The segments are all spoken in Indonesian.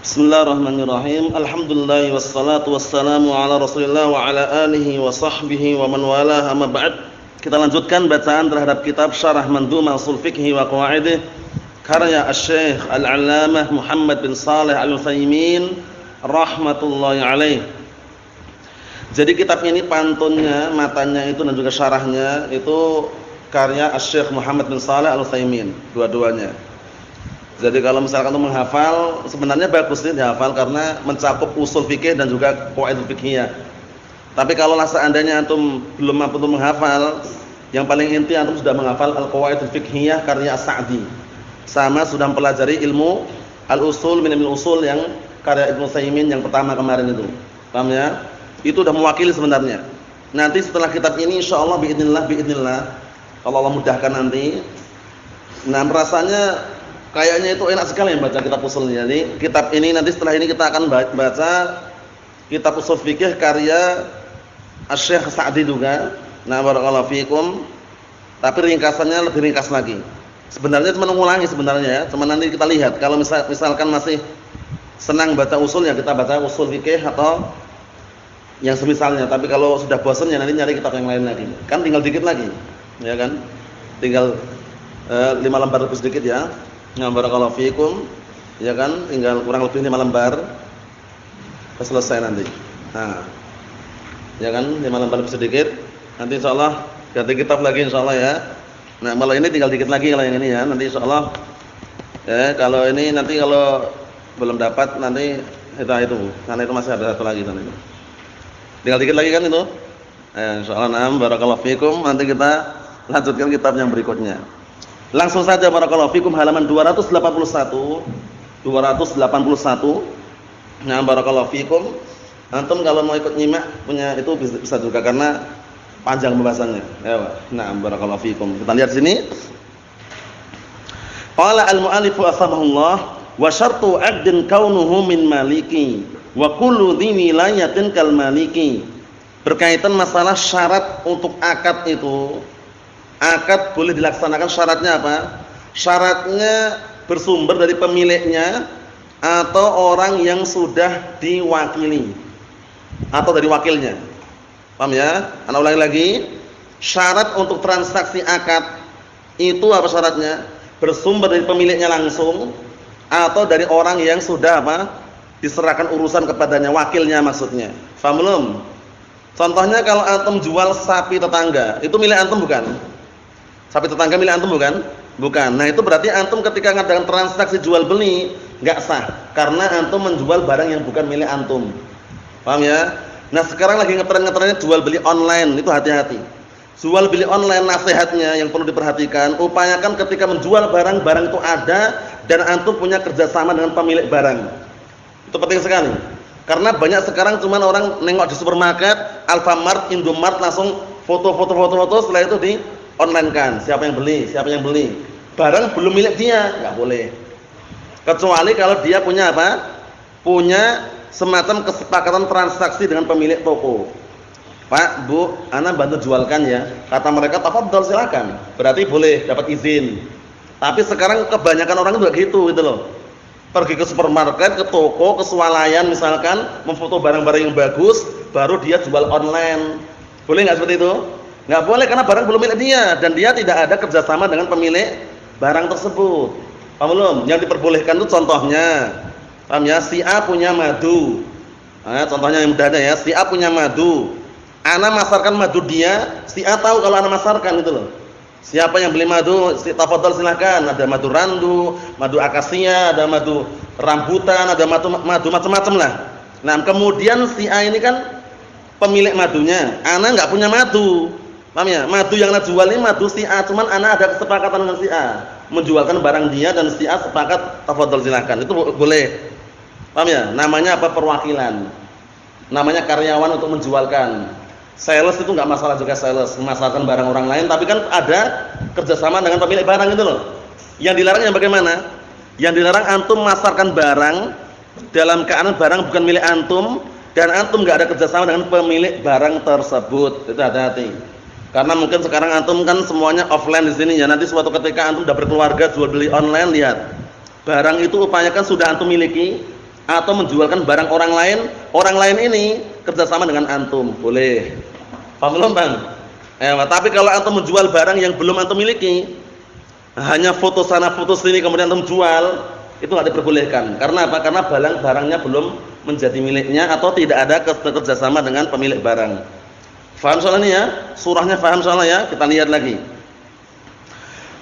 Bismillahirrahmanirrahim. Alhamdulillah wassalatu wassalamu ala Rasulillah wa ala alihi wa sahbihi wa man walah, amma ba'd. Kita lanjutkan bacaan terhadap kitab Syarah Mandhumah Ushul Fiqh wa Qawaidih karya Asy-Syaikh Al-'Allamah Muhammad bin Shalih Al-Utsaimin rahmatullahi alaih. Jadi kitab ini pantunnya, matanya itu dan juga syarahnya itu karya Asy-Syaikh Muhammad bin Shalih Al-Utsaimin, dua-duanya. Jadi kalau misalkan untuk menghafal, sebenarnya bagus nih dihafal karena mencakup usul fikih dan juga qawaid fiqhiyah. Tapi kalau seandainya antum belum mampu untuk menghafal, yang paling inti antum sudah menghafal al-qawaid fiqhiyah karya As-Sa'di. Sama sudah mempelajari ilmu al-usul min al-usul yang karya Ibnu Utsaimin yang pertama kemarin itu. Paham ya? Itu sudah mewakili sebenarnya. Nanti setelah kitab ini insyaallah biidznillah kalau Allah mudahkan nanti. Nah, rasanya kayaknya itu enak sekali membaca kitab usulnya. Jadi kitab ini nanti setelah ini kita akan baca kitab usul fikih karya Asy-Syaikh Sa'di juga. Nah, barakallahu fikum. Tapi ringkasannya lebih ringkas lagi. Sebenarnya cuma mengulangi sebenarnya ya. Cuma nanti kita lihat kalau misalkan masih senang baca usul ya kita baca usul fikih atau yang semisalnya. Tapi kalau sudah bosan ya nanti nyari kitab yang lain lagi. Kan tinggal dikit lagi. Ya kan? Tinggal 5 lembar lebih sedikit ya. Nah, barakallahu fikum. Ya kan, tinggal kurang lebih 5 lembar. Selesai nanti. Nah. Ya kan, 5 lembar lebih sedikit. Nanti insyaallah ganti kitab lagi insyaallah ya. Nah, kalau ini tinggal dikit lagi kalau yang ini ya. Nanti insyaallah ya, kalau ini nanti kalau belum dapat nanti kita itu. Karena itu masih ada satu lagi nanti. Tinggal dikit lagi kan itu. Insyaallah na'am barakallahu fikum. Nanti kita lanjutkan kitab yang berikutnya. Langsung saja barakallahu fikum halaman 281. Nah, barakallahu fikum. Antum kalau mau ikut nyimak punya itu bisa juga karena panjang pembahasannya. Ya, nah, barakallahu fikum. Kita lihat sini. Qala al-mu'allif rahimahullah wa syartu 'aqdin kaunuhu min maliki wa kullu dhi wilayatin kal maliki. Berkaitan masalah syarat untuk akad itu. Akad boleh dilaksanakan syaratnya apa? Syaratnya bersumber dari pemiliknya atau orang yang sudah diwakili atau dari wakilnya. Paham ya? Ana ulangi lagi. Syarat untuk transaksi akad itu apa syaratnya? Bersumber dari pemiliknya langsung atau dari orang yang sudah apa? Diserahkan urusan kepadanya, wakilnya maksudnya. Paham belum? Contohnya kalau antum jual sapi tetangga, itu milik antum bukan? Sapi tetangga milik antum bukan? Bukan. Nah, itu berarti antum ketika ngadakan transaksi jual beli enggak sah karena antum menjual barang yang bukan milik antum. Paham ya? Nah, sekarang lagi ngetren-ngetrennya jual beli online, itu hati-hati. Jual beli online nasihatnya yang perlu diperhatikan, upayakan ketika menjual barang itu ada dan antum punya kerjasama dengan pemilik barang. Itu penting sekali. Karena banyak sekarang cuman orang nengok di supermarket, Alfamart, Indomart langsung foto-foto setelah itu di online kan, siapa yang beli, barang belum milik dia, nggak boleh. Kecuali kalau dia punya apa? Punya semacam kesepakatan transaksi dengan pemilik toko. Pak, Bu, ana bantu jualkan ya. Kata mereka, tafadhol silakan. Berarti boleh dapat izin. Tapi sekarang kebanyakan orang juga gitu loh. Pergi ke supermarket, ke toko, ke swalayan misalkan, memfoto barang-barang yang bagus, baru dia jual online. Boleh nggak seperti itu? Nggak boleh karena barang belum milik dia dan dia tidak ada kerjasama dengan pemilik barang tersebut. Paham belum? Yang diperbolehkan itu contohnya, paham ya? Si A punya madu. Nah, contohnya yang mudah ada ya. Si A punya madu. Ana masarkan madu dia. Si A tahu kalau ana masarkan itu loh. Siapa yang beli madu? Tafadhol silakan. Ada madu randu, madu akasia, ada madu rambutan, ada madu macam-macam lah. Nah, kemudian si A ini kan pemilik madunya. Ana nggak punya madu. Paham ya? Madu yang ana jual ini madu si A, cuman ana ada kesepakatan dengan si A menjualkan barang dia dan si A sepakat tafadhol silakan. Itu boleh. Paham ya? Namanya apa? Perwakilan. Namanya karyawan untuk menjualkan. Sales itu enggak masalah juga sales, memasarkan barang orang lain, tapi kan ada kerjasama dengan pemilik barang itu loh. Yang dilarang yang bagaimana? Yang dilarang antum memasarkan barang dalam keadaan barang bukan milik antum dan antum enggak ada kerjasama dengan pemilik barang tersebut. Itu hati-hati. Karena mungkin sekarang antum kan semuanya offline di sini ya. Nanti suatu ketika antum sudah berkeluarga jual beli online, lihat. Barang itu upayakan sudah antum miliki, atau menjualkan barang orang lain ini kerjasama dengan antum, boleh. Paham belum, Bang? Tapi kalau antum menjual barang yang belum antum miliki, hanya foto sana foto sini kemudian antum jual, itu nggak diperbolehkan. Karena apa? Karena barangnya belum menjadi miliknya atau tidak ada kerjasama dengan pemilik barang. Faham soal ini ya? Surahnya faham soalnya ya? Kita lihat lagi.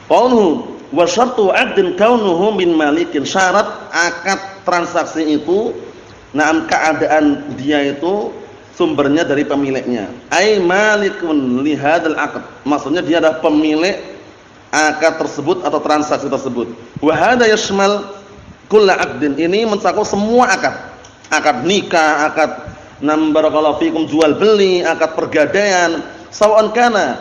Qauluhu wa syartu 'aqdin kaunuhu min malikin. Syarat akad transaksi itu, keadaan dia itu sumbernya dari pemiliknya. Ai malikun li hadzal 'aqd. Maksudnya dia adalah pemilik akad tersebut atau transaksi tersebut. Wa hadza yashmal kull 'aqdin. Ini mencakup semua akad. Akad nikah, akad barakallahu fikum jual beli, akad pergadaian, sawa'un kana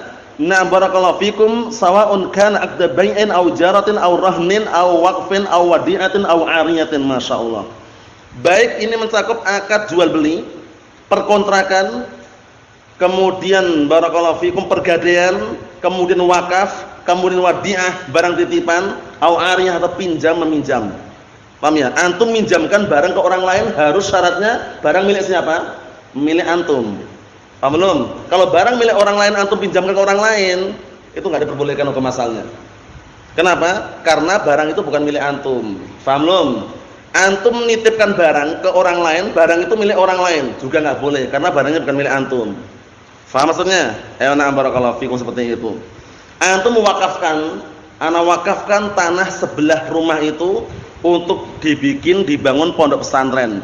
barakallahu fikum sawa'un kana 'aqda bai'in aw jaratin aw rahnin aw waqfin aw wadi'atin aw 'ariyatin, masyaallah. Baik ini mencakup akad jual beli, perkontrakan, kemudian barakallahu fikum pergadaian, kemudian wakaf, kemudian wadi'ah, barang titipan, au ariyah atau pinjam meminjam. Paham ya? Antum minjamkan barang ke orang lain harus syaratnya barang milik siapa? Milik antum. Paham belum? Kalau barang milik orang lain antum pinjamkan ke orang lain, itu enggak diperbolehkan hukum asalnya. Kenapa? Karena barang itu bukan milik antum. Paham belum? Antum nitipkan barang ke orang lain, barang itu milik orang lain, juga enggak boleh karena barangnya bukan milik antum. Paham maksudnya? Barakallahu fikum seperti itu. Antum mewakafkan, wakafkan tanah sebelah rumah itu untuk dibangun pondok pesantren.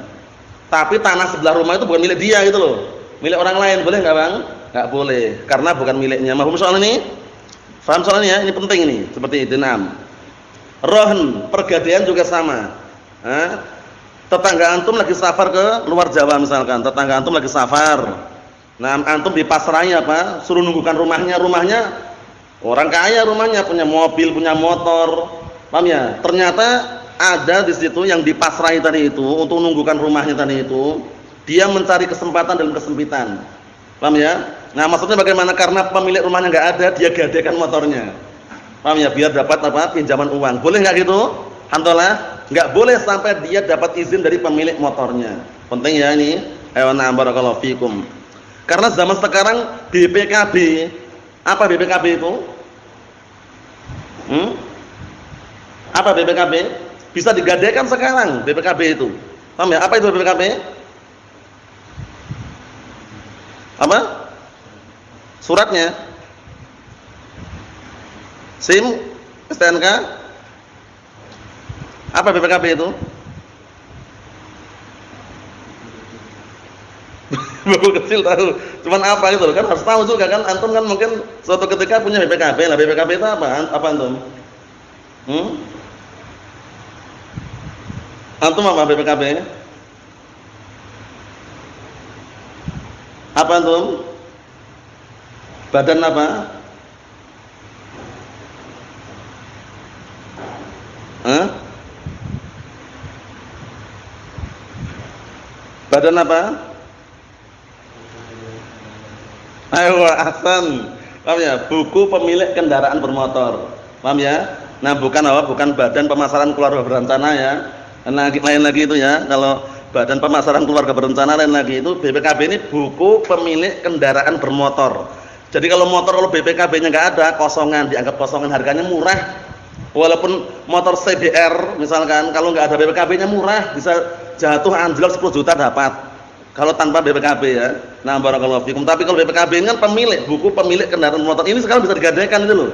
Tapi tanah sebelah rumah itu bukan milik dia gitu loh. Milik orang lain, boleh enggak, Bang? Enggak boleh, karena bukan miliknya. Mahum soal ini? Paham soalnya? Ini penting ini, seperti itu. Rohn, pergadaian juga sama. Tetangga antum lagi safar ke luar Jawa misalkan, tetangga antum lagi safar. Antum dipasrahi apa? Suruh nunggukan rumahnya orang kaya, rumahnya punya mobil, punya motor. Paham ya? Ternyata ada di situ yang dipasrahi tadi itu untuk nunggukan rumahnya tadi itu, dia mencari kesempatan dalam kesempitan. Paham ya? Maksudnya bagaimana? Karena pemilik rumahnya enggak ada, dia gadekan motornya. Paham ya? Biar dapat pinjaman uang. Boleh enggak gitu? Hantolah, enggak boleh sampai dia dapat izin dari pemilik motornya. Penting ya ini. Barakallahu fikum. Karena zaman sekarang BPKB, apa BPKB itu? Apa BPKB? Bisa digadaikan sekarang BPKB itu. Paham ya? Apa itu BPKB? Apa? Suratnya? SIM? STNK? Apa BPKB itu? Baru kecil tahu. Cuman apa gitu kan harus tahu juga kan. Antum kan mungkin suatu ketika punya BPKB. Lah BPKB itu apa? Apa antum? Antum apa BPKB? Apa antum? Badan apa? Badan apa? Ayo, ahsan. Paham ya? Buku pemilik kendaraan bermotor. Paham ya? Bukan bukan badan pemasaran keluarga berencana ya. Lain lagi itu ya. Kalau badan pemasaran keluarga berencana lain lagi itu BPKB ini buku pemilik kendaraan bermotor. Jadi kalau BPKB-nya enggak ada, kosongan, dianggap kosongan, harganya murah. Walaupun motor CBR misalkan kalau enggak ada BPKB-nya murah, bisa jatuh anjlok 10 juta dapat. Kalau tanpa BPKB ya. Barakallahu fikum. Tapi kalau BPKB ini kan pemilik, buku pemilik kendaraan motor. Ini sekarang bisa digadaikan itu loh.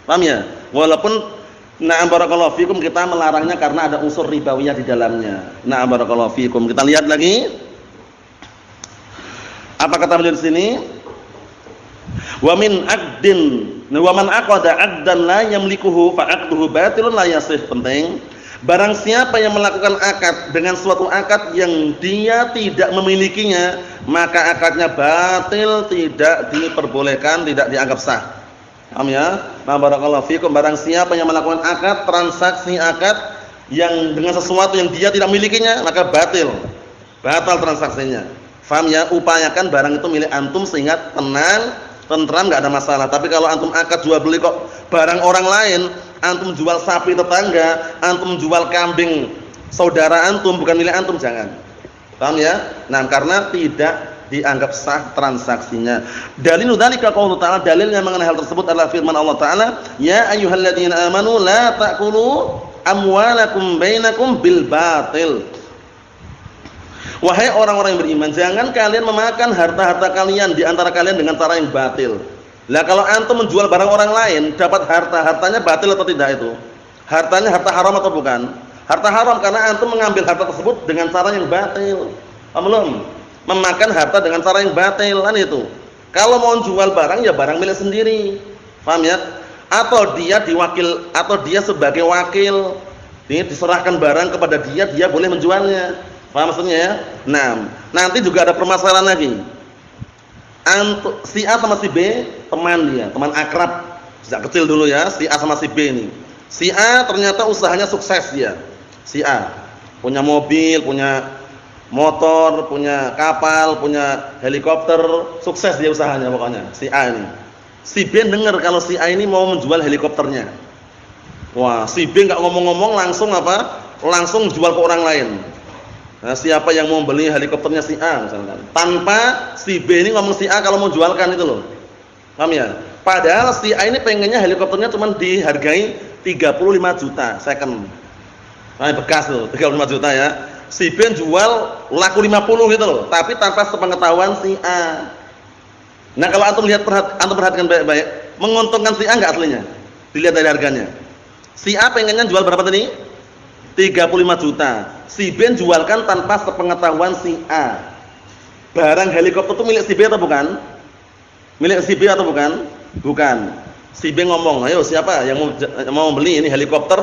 Paham ya? Walaupun barakallahu fikum kita melarangnya karena ada unsur ribawiyah di dalamnya. Barakallahu fikum. Kita lihat lagi. Apa kata beliau di sini? Wa min aqdin, wa man aqada aqdan la yamlikuhu fa aqduhu batilun la yasih. Penting. Barang siapa yang melakukan akad dengan suatu akad yang dia tidak memilikinya, maka akadnya batil, tidak diperbolehkan, tidak dianggap sah. Paham ya? Barakallahu fikum. Barang siapa yang melakukan akad, transaksi akad yang dengan sesuatu yang dia tidak milikinya, maka batal transaksinya. Paham ya? Upayakan barang itu milik antum sehingga tenang, tentram, enggak ada masalah. Tapi kalau antum akad jual beli kok barang orang lain, antum jual sapi tetangga, antum jual kambing saudara antum bukan milik antum, jangan. Paham ya? Nah, karena tidak dianggap sah transaksinya. Dalilu dzalika qaulu ta'ala, dalilnya mengenai hal tersebut adalah firman Allah Ta'ala, "Ya ayyuhalladzina amanu la ta'kulu amwalakum bainakum bil batil." Wahai orang-orang yang beriman, jangan kalian memakan harta-harta kalian di antara kalian dengan cara yang batil. Lah kalau antum menjual barang orang lain, dapat harta-hartanya batil atau tidak itu? Hartanya harta haram atau bukan? Harta haram karena antum mengambil harta tersebut dengan cara yang batil. Paham belum? Memakan harta dengan cara yang batil kan itu. Kalau mau jual barang ya barang milik sendiri. Paham ya? Atau dia diwakil atau dia sebagai wakil. Ini diserahkan barang kepada dia, dia boleh menjualnya. Paham maksudnya ya? Nah, nanti juga ada permasalahan lagi. Si A sama si B teman dia, teman akrab sejak kecil dulu ya, si A sama si B ini. Si A ternyata usahanya sukses dia. Si A punya mobil, punya motor, punya kapal, punya helikopter, sukses dia usahanya pokoknya. Si A ini. Si B dengar kalau si A ini mau menjual helikopternya. Wah, si B enggak ngomong-ngomong langsung apa? Langsung jual ke orang lain. Nah, siapa yang mau beli helikopternya si A misalkan. Tanpa si B ini ngomong si A kalau mau jualkan itu loh. Paham ya? Padahal si A ini pengennya helikopternya cuma dihargai 35 juta second. Nah, bekas loh, 35 juta ya. Si B jual laku 50 gitu loh, tapi tanpa sepengetahuan si A. Nah, kalau antum perhatikan baik-baik, menguntungkan si A enggak aslinya? Dilihat dari harganya. Si A pengennya jual berapa tadi? 35 juta. Si B jualkan tanpa sepengetahuan si A. Barang helikopter itu milik si B atau bukan? Milik si B atau bukan? Bukan. Si B ngomong, "Ayo siapa yang mau beli ini helikopter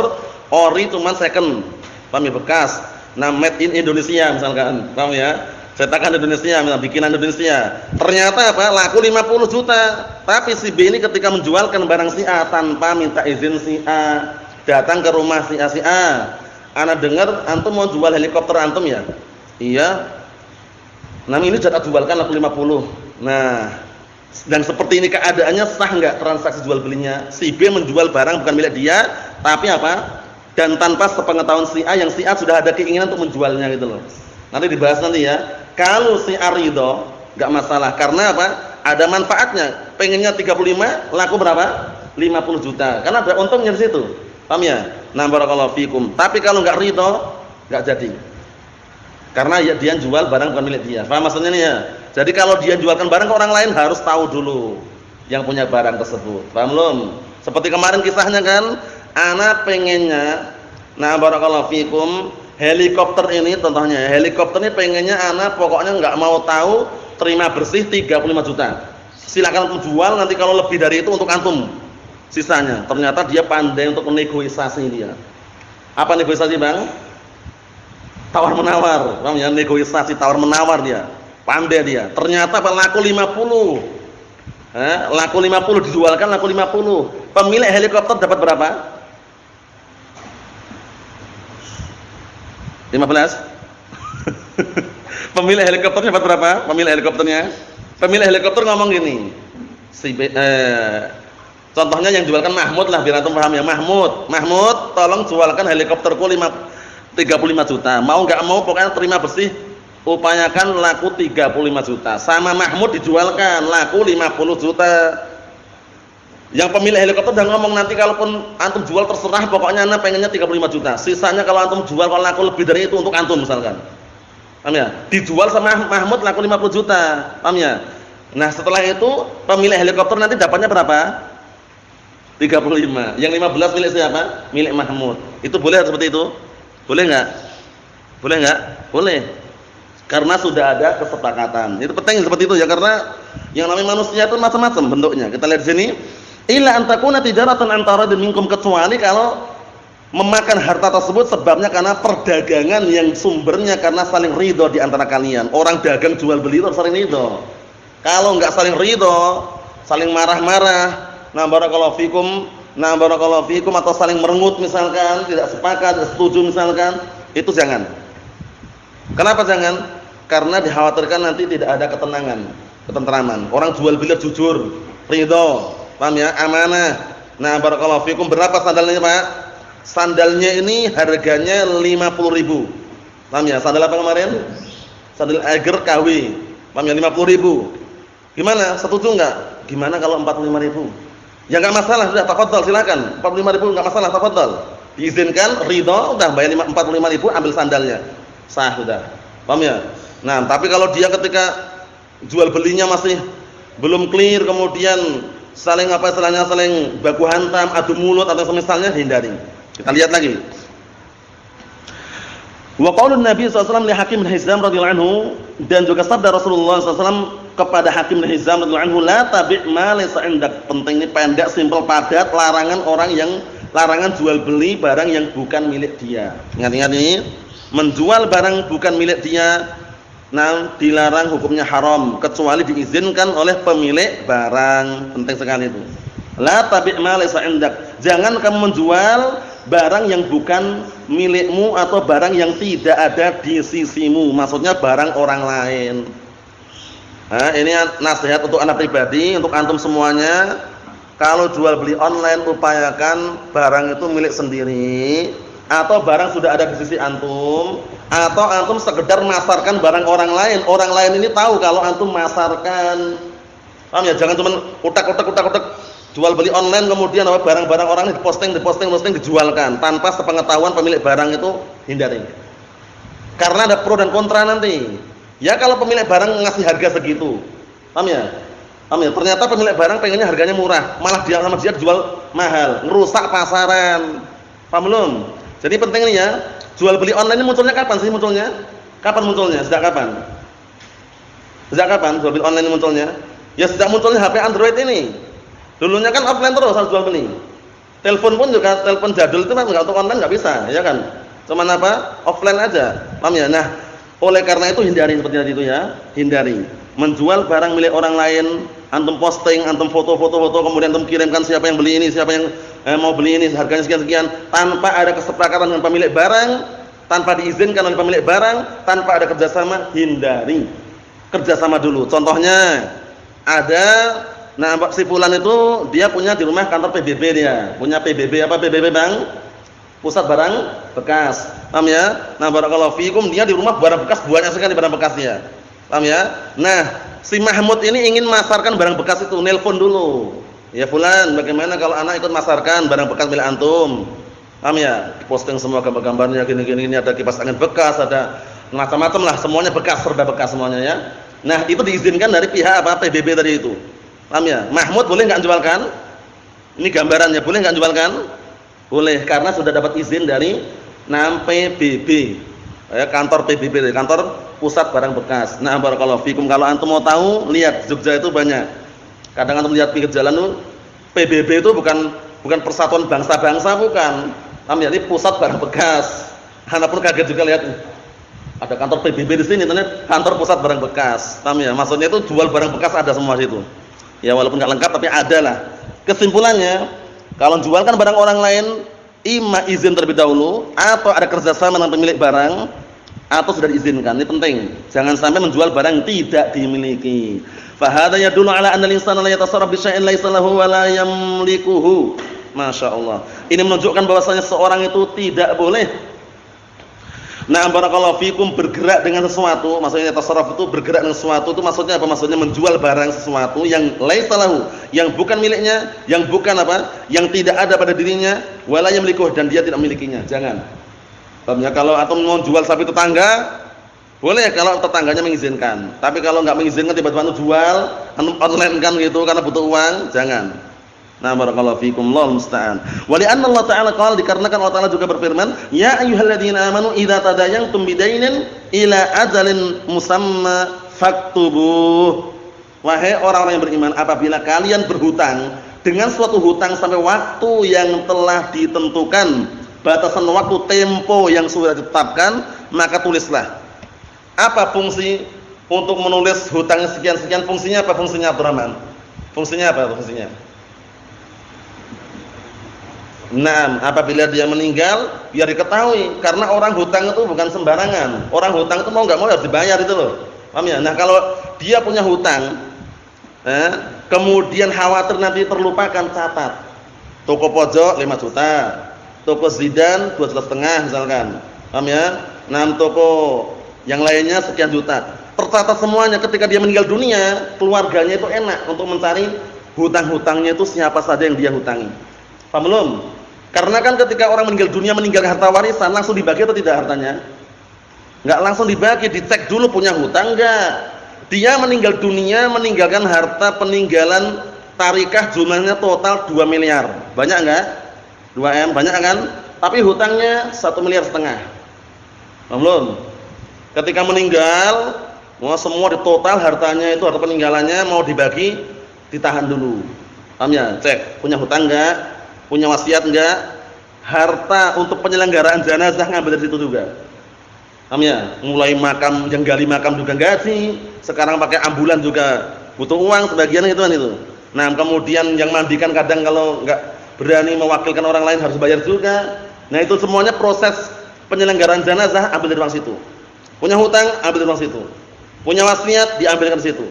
ori cuman second." Paham ya, bekas. Nah, made in Indonesia misalkan. Paham ya? Cetakan Indonesia, bikinan Indonesia. Ternyata apa? Laku 50 juta. Tapi si B ini ketika menjualkan barang si A tanpa minta izin si A, datang ke rumah si A. Ana dengar antum mau jual helikopter antum ya? Iya. Nah, ini sudah jualkan laku 50. Nah, dan seperti ini keadaannya sah enggak transaksi jual belinya? Si B menjual barang bukan milik dia, tapi apa? Dan tanpa sepengetahuan si A, yang si A sudah ada keinginan untuk menjualnya gitu loh. Nanti dibahas nanti ya. Kalau si A ridho, enggak masalah karena apa? Ada manfaatnya. Pengennya 35, laku berapa? 50 juta. Karena ada untungnya di situ. Paham ya? Nah, barakallahu fikum. Tapi kalau enggak ridho, enggak jadi. Karena ya dia jual barang bukan milik dia. Paham maksudnya nih ya? Jadi kalau dia jualkan barang ke orang lain harus tahu dulu yang punya barang tersebut. Paham belum? Seperti kemarin kisahnya kan, ana pengennya, nah barakallahu fikum, helikopter ini contohnya, helikopter ini pengennya ana pokoknya enggak mau tahu, terima bersih 35 juta. Silakan antum jual, nanti kalau lebih dari itu untuk antum. Sisanya, ternyata dia pandai untuk negosiasi dia. Apa negosiasi, Bang? Tawar menawar. Paham ya? Negosiasi tawar menawar dia. Pandai dia. Ternyata laku 50. Laku 50 dijualkan laku 50. Pemilik helikopter dapat berapa? 15. Pemilik helikopternya dapat berapa? Pemilik helikopternya. Pemilik helikopter ngomong gini. Contohnya yang jualkan Mahmud lah biar antum paham ya. Mahmud, tolong jualkan helikopterku 35 juta. Mau enggak mau pokoknya terima bersih. Upayakan laku 35 juta. Sama Mahmud dijualkan laku 50 juta. Yang pemilik helikopter udah ngomong nanti kalaupun antum jual terserah, pokoknya ana pengennya 35 juta. Sisanya kalau antum jual kalau laku lebih dari itu untuk antum misalkan. Paham ya? Dijual sama Mahmud laku 50 juta. Paham ya? Nah, setelah itu pemilik helikopter nanti dapatnya berapa? 35. Yang 15 milik siapa? Milik Mahmud. Itu boleh seperti itu? Boleh enggak? Boleh enggak? Boleh. Karena sudah ada kesepakatan. Itu penting seperti itu ya, karena yang namanya manusia itu macam-macam bentuknya. Kita lihat di sini, illa an takuna tijaratan antara minkum, kecuali kalau memakan harta tersebut sebabnya karena perdagangan yang sumbernya karena saling ridho di antara kalian. Orang dagang jual beli itu saling ridho. Kalau enggak saling ridho, saling marah-marah, nah barakallahu fikum atau saling merengut misalkan, tidak sepakat, tidak setuju misalkan, itu jangan. Kenapa jangan? Karena dikhawatirkan nanti tidak ada ketenangan, ketentraman. Orang jual beli jujur, ridho, paham ya? Amanah. Nah barakallahu fikum, berapa sandalnya Pak? sandalnya ini harganya 50.000. Paham ya? Sandal apa kemarin? Sandal Eiger KW. Paham ya? 50.000. Gimana? Setuju enggak? Gimana kalau 45.000? Ya enggak masalah, sudah tafadhol silakan. 45.000 enggak masalah, tafadhol. Diizinkan, ridho, udah bayar 45.000 ambil sandalnya. Sah sudah. Paham ya? Nah, tapi kalau dia ketika jual belinya masih belum clear, kemudian saling saling baku hantam, adu mulut atau semisalnya, hindari. Kita lihat lagi. Wa qaulun Nabi SAW li Hakim bin Hizam radhiyallahu anhu, dan juga sabda Rasulullah SAW kepada Hakim bin Hizam radhiyallahu anhu, la tabi' ma laysa indak. Penting ini pendek, simpel, padat, larangan jual beli barang yang bukan milik dia. Ingat-ingat ini, menjual barang bukan milik dia, nah dilarang, hukumnya haram kecuali diizinkan oleh pemilik barang. Penting sekali itu. La tabi' ma laysa indak. Jangan kamu menjual barang yang bukan milikmu atau barang yang tidak ada di sisimu. Maksudnya barang orang lain. Nah, ini nasihat untuk anak pribadi, untuk antum semuanya. Kalau jual beli online, upayakan barang itu milik sendiri, atau barang sudah ada di sisi antum, atau antum sekedar masarkan barang orang lain. Orang lain ini tahu kalau antum masarkan. Paham ya? Jangan cuma utak-utak jual beli online, kemudian barang-barang orang ini diposting dijualkan tanpa sepengetahuan pemilik barang. Itu hindari. Karena ada pro dan kontra nanti. Ya kalau pemilik barang ngasih harga segitu, paham ya? Paham ya? Ternyata pemilik barang pengennya harganya murah, malah dia sama dia jual mahal, ngerusak pasaran. Paham belum? Jadi penting ini ya, jual beli online ini munculnya kapan sih munculnya? Kapan munculnya? Sejak kapan? Sejak kapan jual beli online ini munculnya? Ya sejak munculnya HP Android ini. Dulunya kan offline terus harus jual beli. Telepon pun juga, telepon jadul itu kan enggak, untuk online enggak bisa, ya kan? Cuman apa? Offline aja. Paham ya? Nah, oleh karena itu hindari seperti itu ya. Hindari menjual barang milik orang lain, antum posting, antum foto-foto, kemudian antum kirimkan siapa yang beli ini, siapa yang mau beli ini, harganya sekian-sekian, tanpa ada kesepakatan dengan pemilik barang, tanpa diizinkan oleh pemilik barang, tanpa ada kerjasama. Hindari kerjasama dulu. Contohnya ada, nah si fulan itu dia punya di rumah kantor PBB, dia punya PBB apa, PBB Bang, pusat barang bekas. Paham ya? Nah barakallahu fikum, dia di rumah barang bekas banyak sekali barang bekasnya. Paham ya? Nah si Mahmud ini ingin masarkan barang bekas itu, nelpon dulu. Ya fulan, bagaimana kalau anak ikut masarkan barang bekas milik antum? Paham ya? Posting semua gambar-gambarnya gini-gini, ada kipas angin bekas, ada macam-macam lah, semuanya bekas, serba bekas semuanya ya. Nah itu diizinkan dari pihak apa, PBB tadi itu. Paham ya? Mahmud boleh enggak jualkan? Ini gambarannya, boleh enggak jualkan? Boleh, karena sudah dapat izin dari PBB. Ya, kantor PBB, kantor pusat barang bekas. Nah, barakallahu fikum, kalau antum mau tahu, lihat Jogja itu banyak. Kadang antum lihat pinggir jalan tuh PBB itu bukan persatuan bangsa-bangsa, bukan. Paham ya? Ini pusat barang bekas. Anda pun kaget juga lihat ada kantor PBB di sini, ternyata kantor pusat barang bekas. Paham ya? Maksudnya itu jual barang bekas ada semua di situ. Ya walaupun enggak lengkap tapi ada lah. Kesimpulannya, kalau jualkan barang orang lain, imma izin terlebih dahulu, atau ada kerjasama dengan pemilik barang, atau sudah diizinkan. Ini penting. Jangan sampai menjual barang yang tidak dimiliki. Fa hadza yadullu ala anna al-insana la yatasarraf bi syai'in laysa lahu wa la yamlikuhu. Masyaallah. Ini menunjukkan bahwasanya seorang itu tidak boleh, nah barakallahu fikum, bergerak dengan sesuatu. Maksudnya tasarruf itu bergerak dengan sesuatu, itu maksudnya apa? Maksudnya menjual barang sesuatu yang laisa lahu, yang bukan miliknya, yang bukan apa? Yang tidak ada pada dirinya, wala yamlikuh, dan dia tidak memilikinya. Jangan. Paham ya? Kalau atau mau jual sapi tetangga, boleh kalau tetangganya mengizinkan. Tapi kalau enggak mengizinkan tiba-tiba jual, online kan gitu karena butuh uang, jangan. Nah barakallahu fikum, Allahu musta'an. Wa li'anna Allah Ta'ala qala, dikarenakan Allah Ta'ala juga berfirman, ya ayyuhalladzina amanu idza tadayantum bidainin ila ajalin musamma faktubuh. Wahai orang-orang yang beriman, apabila kalian berhutang dengan suatu hutang sampai waktu yang telah ditentukan, batasan waktu, tempo yang sudah ditetapkan, maka tulislah. Apa fungsi untuk menulis hutang sekian-sekian? Fungsinya apa? Fungsinya Abdurrahman? Fungsinya apa? Fungsinya? Nah, apabila dia meninggal, biar diketahui, karena orang hutang itu bukan sembarangan. Orang hutang itu mau nggak mau harus dibayar itu loh. Paham ya? Nah, kalau dia punya hutang, kemudian khawatir nanti terlupakan, catat. Toko pojok 5 juta, toko Zidan 2,5 juta misalkan. Paham ya? Nah, toko yang lainnya sekian juta. Tercatat semuanya. Ketika dia meninggal dunia, keluarganya itu enak untuk mencari hutang-hutangnya itu siapa saja yang dia hutangi. Paham belum? Karena kan ketika orang meninggal dunia meninggalkan harta warisan, langsung dibagi atau tidak hartanya? Enggak langsung dibagi, dicek dulu punya hutang enggak. Dia meninggal dunia meninggalkan harta peninggalan tarikah jumlahnya total 2 miliar. Banyak enggak? 2 M, banyak kan? Tapi hutangnya 1,5 miliar. Paham belum? Ketika meninggal, semua di total hartanya itu, harta peninggalannya mau dibagi, ditahan dulu. Paham ya? Cek, punya hutang enggak? Punya wasiat enggak? Harta untuk penyelenggaraan jenazah ngambil dari situ juga. Paham ya? Mulai makam, yang gali makam juga gaji. Sekarang pakai ambulan juga butuh uang sebagian itu kan itu. Nah, kemudian yang mandikan kadang kalau enggak berani mewakilkan orang lain harus bayar juga. Nah, itu semuanya proses penyelenggaraan jenazah ambil dari uang situ. Punya hutang ambil dari uang situ. Punya wasiat diambilkan dari situ.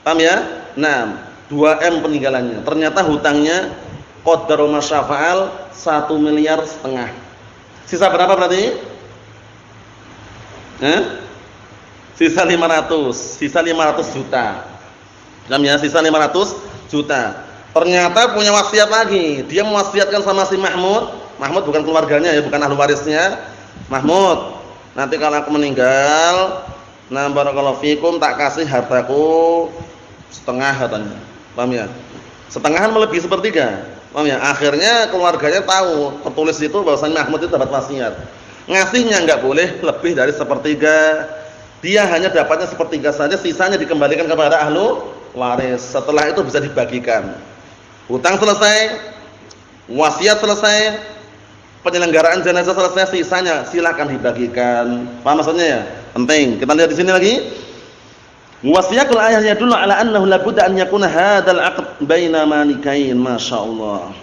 Paham ya? Nah, 2 M peninggalannya. Ternyata hutangnya qaddaru masyafa'al 1,5 miliar. Sisa berapa berarti? Sisa 500 juta. Paham ya? Sisa 500 juta. Ternyata punya wasiat lagi. Dia mewasiatkan sama si Mahmud. Mahmud bukan keluarganya ya, bukan ahli warisnya. Mahmud, nanti kalau aku meninggal, nah barakallahu fikum, tak kasih hartaku setengah katanya. Paham ya? Setengahan melebihi sepertiga. Paham ya? Akhirnya keluarganya tahu, tertulis itu bahwasanya Mahmud itu dapat wasiat. Ngasihnya enggak boleh lebih dari sepertiga. Dia hanya dapatnya sepertiga saja, sisanya dikembalikan kepada ahlu waris. Setelah itu bisa dibagikan. Hutang selesai, wasiat selesai, penyelenggaraan jenazah selesai, sisanya silakan dibagikan. Paham maksudnya ya? Penting. Kita lihat di sini lagi. Wasiyakul ayatnya dulu ala annahu la budda an yakuna hadzal 'aqd baina malikain, masyaallah.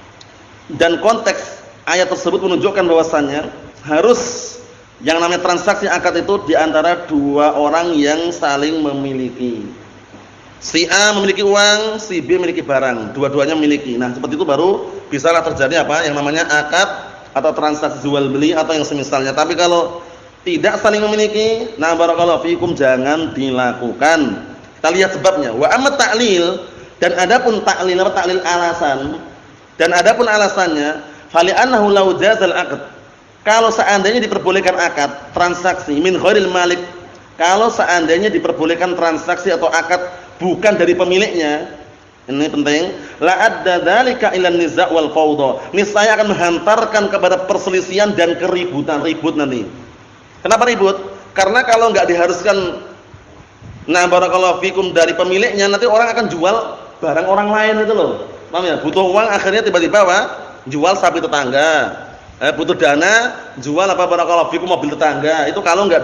Dan konteks ayat tersebut menunjukkan bahwasannya harus yang namanya transaksi akad itu di antara 2 orang yang saling memiliki. Si A memiliki uang, si B memiliki barang, dua-duanya memiliki. Nah, seperti itu baru bisalah terjadi apa? Yang namanya akad atau transaksi jual beli atau yang semisalnya. Tapi kalau tidak saling memiliki, nah barakallahu fikum, jangan dilakukan. Kita lihat sebabnya. Wa amma ta'lil, dan adapun ta'lil atau ta'lil alasan, dan adapun alasannya, fali annahu law jazal aqd. Kalau seandainya diperbolehkan akad, transaksi min ghairil malik, kalau seandainya diperbolehkan transaksi atau akad bukan dari pemiliknya, ini penting, la adda dzalika ila niza' wal fawdha. Niscaya akan menghantarkan kepada perselisihan dan keributan, ribut nanti. Kenapa ribut? Karena kalau enggak diharuskan, nah barakallahu fikum, dari pemiliknya, nanti orang akan jual barang orang lain itu loh. Paham ya? Butuh uang, akhirnya tiba-tiba apa? Jual sapi tetangga. Butuh dana, jual apa barakallahu fikum, mobil tetangga. Itu kalau enggak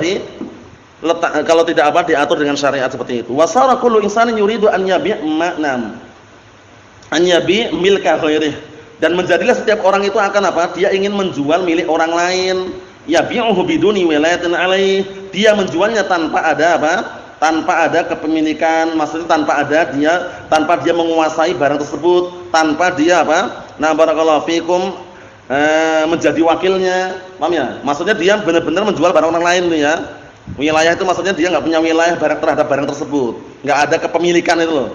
kalau tidak apa diatur dengan syariat seperti itu. Wasara kullu insanin yuridu an yabi' ma'nam. An yabi' milka ghairih. Dan menjadilah setiap orang itu akan apa? Dia ingin menjual milik orang lain. Yabi'uhu biduni wilayatin alaih. Dia menjualnya tanpa ada apa? Tanpa ada kepemilikan, maksudnya tanpa dia menguasai barang tersebut, tanpa dia apa? Nah barakallahu fikum, menjadi wakilnya. Paham ya? Maksudnya dia benar-benar menjual barang orang lain tuh ya. Wilayah itu maksudnya dia enggak punya wilayah barang terhadap barang tersebut, enggak ada kepemilikan itu loh.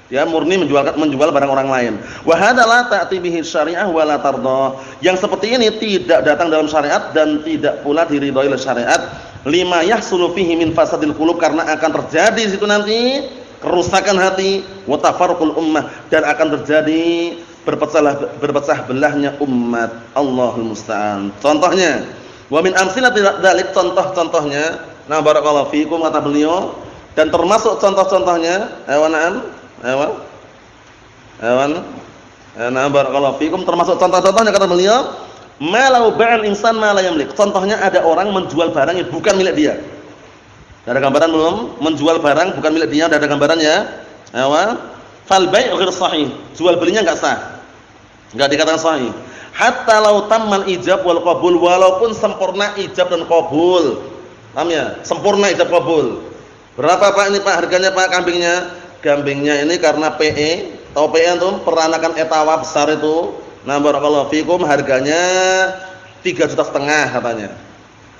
Dia murni menjual barang orang lain. Wa hadza la ta'ti bihi syariah wa la tarda. Yang seperti ini tidak datang dalam syariat dan tidak pula diridhoi oleh syariat. Lima yahsulu fihi min fasadil qulub, karena akan terjadi di situ nanti kerusakan hati, wa tafarruqul ummah, dan akan terjadi berpecah belahnya umat. Allahul musta'an. Contohnya, wa min amsilati dzalik, contoh-contohnya, nah barakallahu fikum, kata beliau, dan termasuk contoh-contohnya, nah barakallahu fikum, termasuk contoh-contohnya kata beliau, malau ba'al insan ma la yamlik. Contohnya ada orang menjual barang yang bukan milik dia. Ada gambaran belum? Menjual barang bukan milik dia, ada gambarannya. Fal bai' ghair sahih. Jual belinya enggak sah. Enggak dikatakan sahih. Hatta law tammal ijab wal qabul, walaupun sempurna ijab dan qabul. Paham ya? Sempurna ijab qabul. Berapa Pak ini Pak harganya Pak kambingnya? Kambingnya ini karena PE, tahu PE itu peranakan etawa besar itu. Nah barakallahu fikum, harganya 3,5 juta katanya.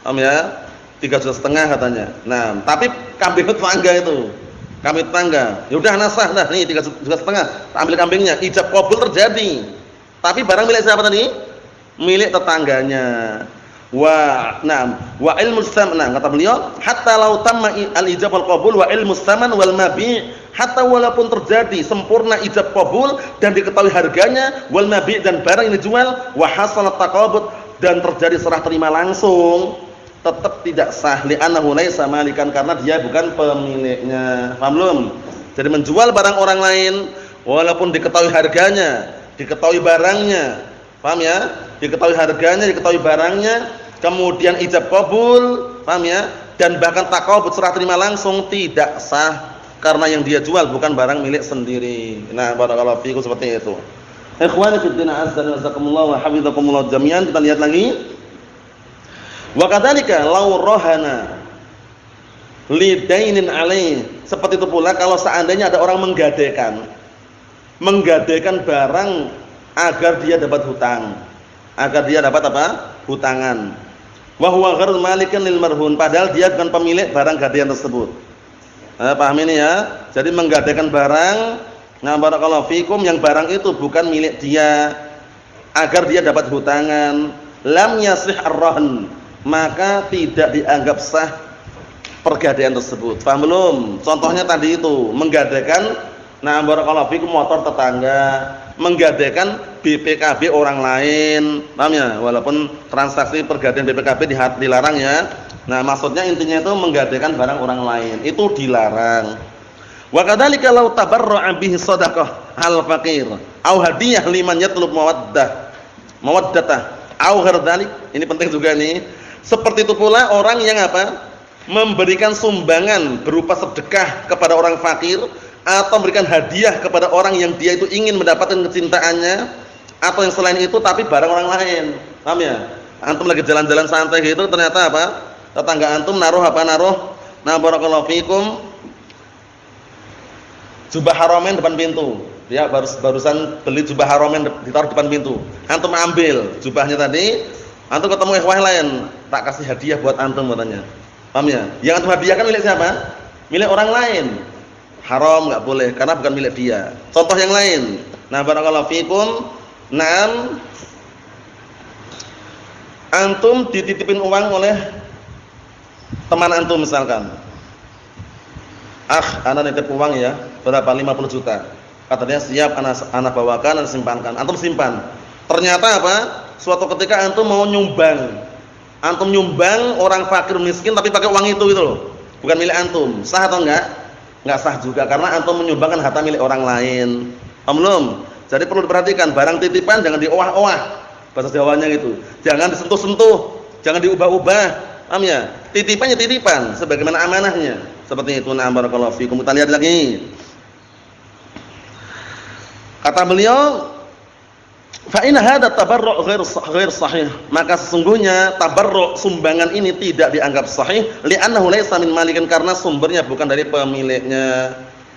Paham ya? 3,5 juta katanya. Nah, tapi kambing tetangga itu. Kambing tetangga. Ya udah nasah dah nih 3,5 juta. Ambil kambingnya, ijab qabul terjadi. Tapi barang milik siapa tadi? Milik tetangganya. Wa ilmu saman. Nah, kata beliau, hatta law tamma al-ijab wal qabul wa ilmu saman wal mabi', hatta walaupun terjadi sempurna ijab qabul dan diketahui harganya, wal mabi' dan barang yang dijual, wa hasalat taqabud dan terjadi serah terima langsung, tetap tidak sah li'annahu laisa malikan karena dia bukan pemiliknya. Paham belum? Jadi menjual barang orang lain walaupun diketahui harganya, diketahui barangnya. Paham ya? Diketahui harganya, diketahui barangnya, kemudian ijab qabul, paham ya? Dan bahkan taqabud serah terima langsung tidak sah karena yang dia jual bukan barang milik sendiri. Nah, barakallahu fiikum seperti itu. Ikhwani fid din azza wa jazakumullah wa hafizakumullah jami'an. Kita lihat lagi. Wa kadzalika law rahana lidainin alaih. Seperti itu pula kalau seandainya ada orang menggadaikan barang agar dia dapat hutang. Agar dia dapat apa? Hutangan. Wa huwa ghairul malikin lil marhun, padahal dia bukan pemilik barang gadaian tersebut. Paham ini ya? Jadi menggadaikan barang, nah barakallahu fikum, yang barang itu bukan milik dia agar dia dapat hutangan, lam yasih ar-rahn, maka tidak dianggap sah pergadaian tersebut. Paham belum? Contohnya tadi itu menggadaikan, nah barakallahu fikum, motor tetangga, menggadaikan BPKB orang lain, paham ya? Walaupun transaksi pergadaian BPKB dilarang ya. Nah, maksudnya intinya itu menggadaikan barang orang lain itu dilarang. Wa kadzalika law tabarra'a bihi shadaqah al faqir au hadiyah liman yatlub mawaddatah au ghairdalik. Ini penting juga nih. Seperti itu pula orang yang apa? Memberikan sumbangan berupa sedekah kepada orang fakir atau memberikan hadiah kepada orang yang dia itu ingin mendapatkan kecintaannya atau yang selain itu tapi barang orang lain. Paham ya? Antum lagi jalan-jalan santai gitu ternyata apa? Tetangga antum naruh apa? Nah barakallahu fikum, jubah Haramain depan pintu. Dia barusan beli jubah Haramain ditaruh depan pintu. Antum ambil jubahnya tadi, antum ketemu ikhwah lain, tak kasih hadiah buat antum katanya. Paham ya? Yang antum hadiahkan milik siapa? Milik orang lain. Haram, enggak boleh karena bukan milik dia. Contoh yang lain. Nah barakallahu fikum, naam, antum dititipin uang oleh teman antum misalkan. Ana nitip uang ya, berapa? 50 juta. Katanya siap ana bawakan, ana simpankan. Antum simpan. Ternyata apa? Suatu ketika antum mau nyumbang. Antum nyumbang orang fakir miskin tapi pakai uang itu gitu loh. Bukan milik antum. Sah atau enggak? Enggak sah juga karena antum menyumbangkan harta milik orang lain. Paham belum? Jadi perlu diperhatikan, barang titipan jangan diolah-olah. Bahasa Jawanya gitu. Jangan disentuh-sentuh, jangan diubah-ubah. Paham ya? Titipannya titipan sebagaimana amanahnya. Seperti itu. Nah, barakallahu fikum. Kita lihat lagi. Kata beliau, fa in hadza tabarru' ghair sahih. Maka sesungguhnya tabarru' sumbangan ini tidak dianggap sahih li'annahu laisa min malikin, karena sumbernya bukan dari pemiliknya.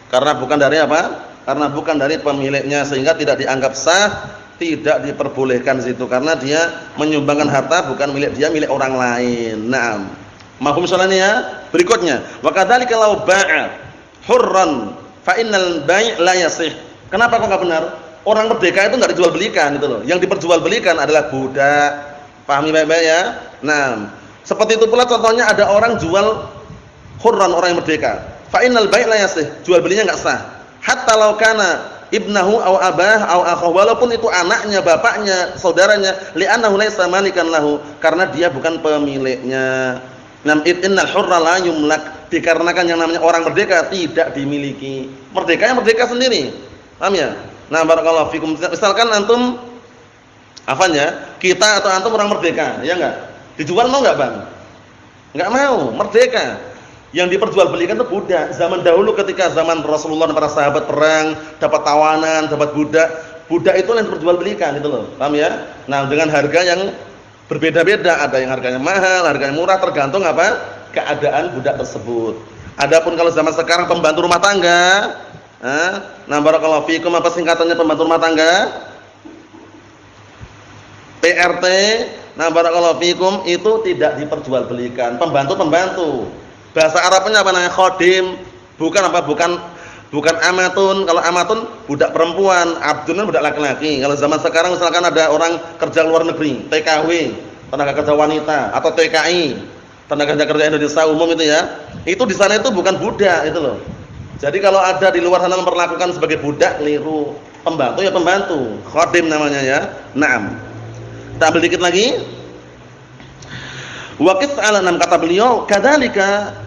Karena bukan dari apa? Karena bukan dari pemiliknya sehingga tidak dianggap sah. Tidak diperbolehkan di situ karena dia menyumbangkan harta bukan milik dia, milik orang lain. Naam. Mahum soalnya ya. Berikutnya, wa kadzalika law ba'a hurran fa innal bai' la yasih. Kenapa kok enggak benar? Orang merdeka itu enggak dijual belikan gitu loh. Yang diperjualbelikan adalah budak. Pahami baik-baik ya? Nah, seperti itu pula contohnya ada orang jual hurran, orang yang merdeka. Fa innal bai' la yasih. Jual belinya enggak sah. Hatta law kana ibnahu aw abah aw akhahu, walaupun itu anaknya, bapaknya, saudaranya, li'annahu laisa malikan lahu, karena dia bukan pemiliknya. Nam innal hurra la yumlak, dikarenakan yang namanya orang merdeka tidak dimiliki. Merdeka yang merdeka sendiri. Paham ya? Nah, barakallahu fikum. Misalkan antum afanya, kita atau antum orang merdeka, ya enggak? Dijual mau enggak, Bang? Enggak mau, merdeka. Yang diperjualbelikan itu budak. Zaman dahulu ketika zaman Rasulullah dan para sahabat perang, dapat tawanan, dapat budak. Budak itu yang diperjualbelikan itu loh. Paham ya? Nah, dengan harga yang berbeda-beda, ada yang harganya mahal, harganya murah, tergantung apa? Keadaan budak tersebut. Adapun kalau zaman sekarang pembantu rumah tangga, nah barakallahu fikum, apa singkatannya pembantu rumah tangga? PRT, Nah, barakallahu fikum itu tidak diperjualbelikan, pembantu-pembantu. Bahasa Arabnya apa namanya? Khodim, bukan apa? Bukan amatun. Kalau amatun budak perempuan, abdun kan budak laki-laki. Kalau zaman sekarang misalkan ada orang kerja luar negeri, TKW, tenaga kerja wanita, atau TKI, tenaga kerja Indonesia umum itu ya. Itu di sana itu bukan budak itu loh. Jadi kalau ada di luar sana memperlakukan sebagai budak, keliru. Pembantu ya pembantu, khodim namanya ya. Naam. Kita ambil dikit lagi. Wa qis'ala, nam kata beliau, kadzalika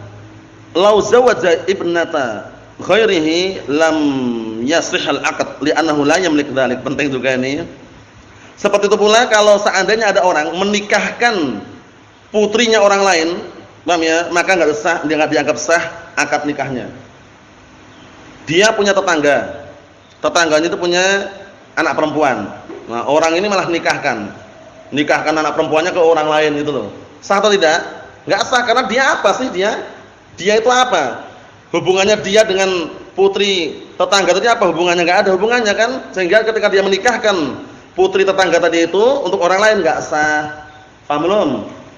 law zawaja ibnata ghairihi lam yasih al-aqd li'annahu la yamlik dzalik. Penting juga ini. Seperti itu pula kalau seandainya ada orang menikahkan putrinya orang lain, paham ya? Maka enggak sah, dia enggak dianggap sah akad nikahnya. Dia punya tetangga. Tetangganya itu punya anak perempuan. Nah, orang ini malah nikahkan anak perempuannya ke orang lain gitu loh. Sah atau tidak? Enggak sah, karena dia apa sih dia? Dia itu apa? Hubungannya dia dengan putri tetangga tadi apa hubungannya? Enggak ada hubungannya kan? Sehingga ketika dia menikahkan putri tetangga tadi itu untuk orang lain enggak sah. Paham belum?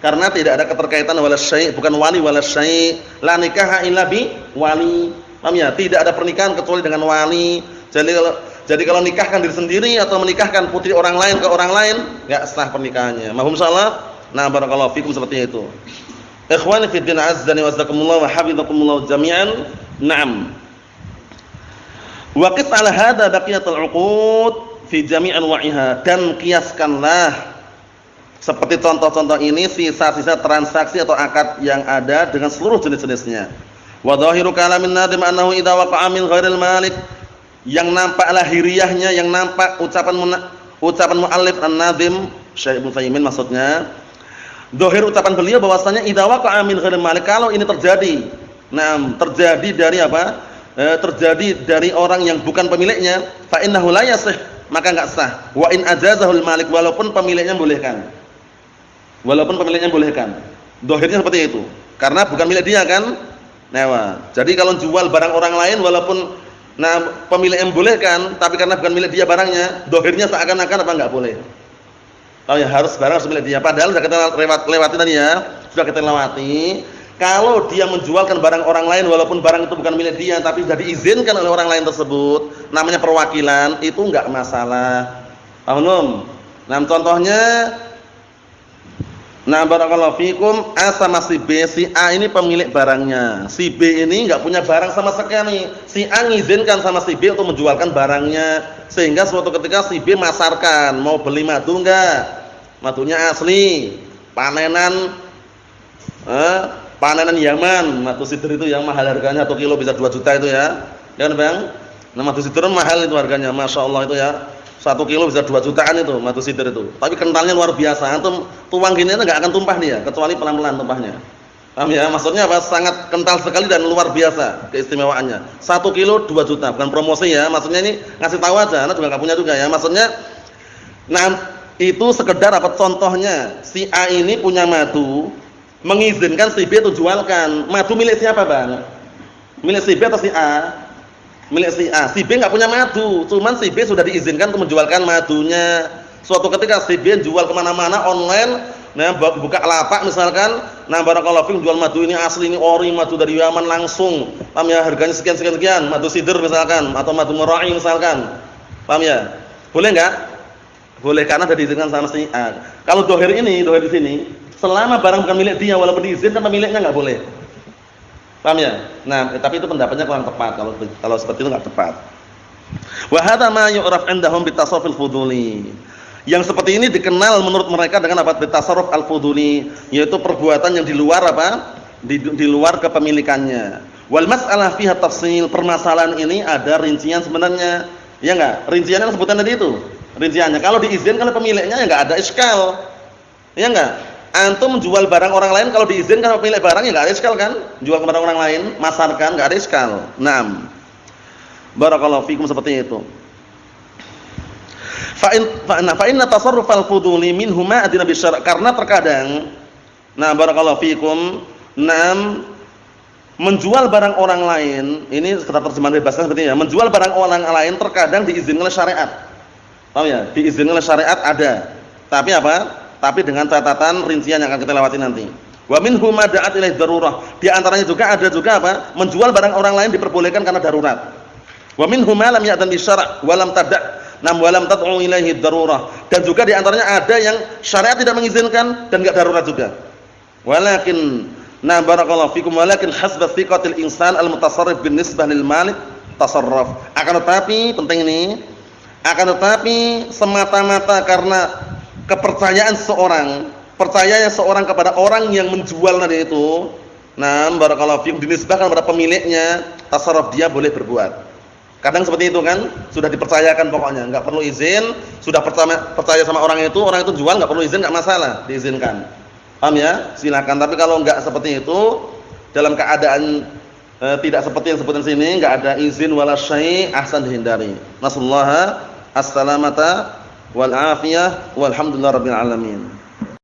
Karena tidak ada keterkaitan wala syai', bukan wali wala syai'. La nikaha illa bi wali. Paham ya? Tidak ada pernikahan kecuali dengan wali. Jadi kalau nikahkan diri sendiri atau menikahkan putri orang lain ke orang lain, enggak sah pernikahannya. Mahum salah. Nah, barakallahu fikum seperti itu. Ikhwani fi din azzani wa azakumullah wa hafizakumullah jami'an. Naam. Wa qis 'ala hadza baqiyatul 'uqud fi jami' anwa'iha, dan kiaskanlah seperti contoh-contoh ini sisa-sisa transaksi atau akad yang ada dengan seluruh jenis-jenisnya. Wa dhahiru kalamin nadim annahu idza waqa'a min ghairil malik, yang nampak lahiriahnya, yang nampak ucapan muallif an-nadim Syekh Ibnu Utsaimin maksudnya, zahir ucapan beliau bahwasanya idza waqa'a min ghairil malik, kalau ini terjadi, terjadi dari apa? Terjadi dari orang yang bukan pemiliknya, fa innahu la yasih, maka enggak sah. Wa in ajazahul malik, walaupun pemiliknya bolehkan. Walaupun pemiliknya bolehkan. Zahirnya seperti itu. Karena bukan milik dia kan? Nah, jadi kalau jual barang orang lain walaupun pemilik yang bolehkan, tapi karena bukan milik dia barangnya, zahirnya seakan-akan apa enggak boleh. Tahu ya, harus barang harus milik dia. Padahal sudah kita lewati tadi ya, sudah kita lewati. Kalau dia menjualkan barang orang lain walaupun barang itu bukan milik dia, tapi sudah diizinkan oleh orang lain tersebut, namanya perwakilan, itu enggak masalah. Paham belum? Nah, contohnya, barakallahu fikum, A sama si B, si A ini pemilik barangnya, si B ini enggak punya barang sama sekali. Si A ngizinkan sama si B untuk menjualkan barangnya, sehingga suatu ketika si B masarkan, mau beli madu enggak? Madunya asli, panenan Yaman, madu sidr itu yang mahal harganya, 1 kilo bisa 2 juta itu ya. Ya kan Bang? Nah, madu sidr mahal itu harganya, Masya Allah itu ya. 1 kilo bisa 2 jutaan itu madu sidr itu. Tapi kentalnya luar biasa. Antum tuang gini enggak akan tumpah dia, kecuali pelan-pelan tumpahnya. Paham ya? Maksudnya apa? Sangat kental sekali dan luar biasa keistimewaannya. 1 kilo 2 juta, bukan promosi ya. Maksudnya ini ngasih tahu aja, Anda juga enggak punya juga ya. Maksudnya itu sekedar apa contohnya, si A ini punya madu, mengizinkan si B itu jualkan. Madu milik siapa, Bang? Milik si B atau si A? Milik si A. Si B enggak punya madu, cuman si B sudah diizinkan untuk menjualkan madunya. Suatu ketika si B jual kemana-mana online, buka lapak misalkan, barakallahu fiikum, jual madu ini asli, ini ori, madu dari Yaman langsung. Paham ya? Harganya sekian, madu sidr misalkan, atau madu merai misalkan. Paham ya? Boleh enggak? Boleh, karena sudah diizinkan sama si A. Kalau dohir di sini, selama barang bukan milik dia walaupun diizinkan pemiliknya enggak boleh. Paham ya? Nah, tapi itu pendapatnya kurang tepat, kalau seperti itu enggak tepat. Wa hadza ma yu'raf 'indahum bitasarrufil fuduli. Yang seperti ini dikenal menurut mereka dengan apa? Bitasarruf al-fuduli, yaitu perbuatan yang di luar apa? Di luar kepemilikannya. Wal mas'alah fiha tafsil, permasalahan ini ada rincian sebenarnya. Ya enggak? Rinciannya sebutan tadi itu. Rinciannya kalau diizinkan oleh pemiliknya ya enggak ada iskal. Ya enggak? Antum menjual barang orang lain kalau diizinkan oleh pemilik barang ya enggak ada iskal kan? Jual kepada orang lain, masarkan enggak ada iskal. Naam. Barakallahu fikum seperti itu. Fa inna tasarrufal fuduli minhuma adina bisyara', karena terkadang barakallahu fikum menjual barang orang lain, ini sekedar terjemahan bebasnya seperti ya. Menjual barang orang lain terkadang diizinkan oleh syariat. Tahu ya? Diizinkan oleh syariat ada. Tapi apa? tapi dengan catatan rincian yang akan kita lewati nanti. Wa minhum ma da'at ilaihi darurah. Di antaranya juga ada juga apa? Menjual barang orang lain diperbolehkan karena darurat. Wa minhum ma lam ya'dan bisyara' wa lam tada' nam wa lam tad'u ilaihi darurah. Dan juga di antaranya ada yang syariat tidak mengizinkan dan enggak darurat juga. Walakin na barakallahu fikum walakin hasba thiqatil insan al-mutasarrif bin nisbah lil malik tasarruf. Akan tetapi penting ini, akan tetapi semata-mata karena kepercayaan seorang, percayanya seorang kepada orang yang menjual tadi itu, nah barakallahu fikum dinisbahkan kepada pemiliknya, tasarruf dia boleh berbuat. Kadang seperti itu kan, sudah dipercayakan pokoknya, enggak perlu izin, sudah percaya sama orang itu jual enggak perlu izin, enggak masalah, diizinkan. Paham ya? Silakan. Tapi kalau enggak seperti itu, dalam keadaan tidak seperti yang sebutin sini, enggak ada izin wala syai', ahsan dihindari. Nasallaha as-salamata wal afiyah walhamdulillahirabbil alamin.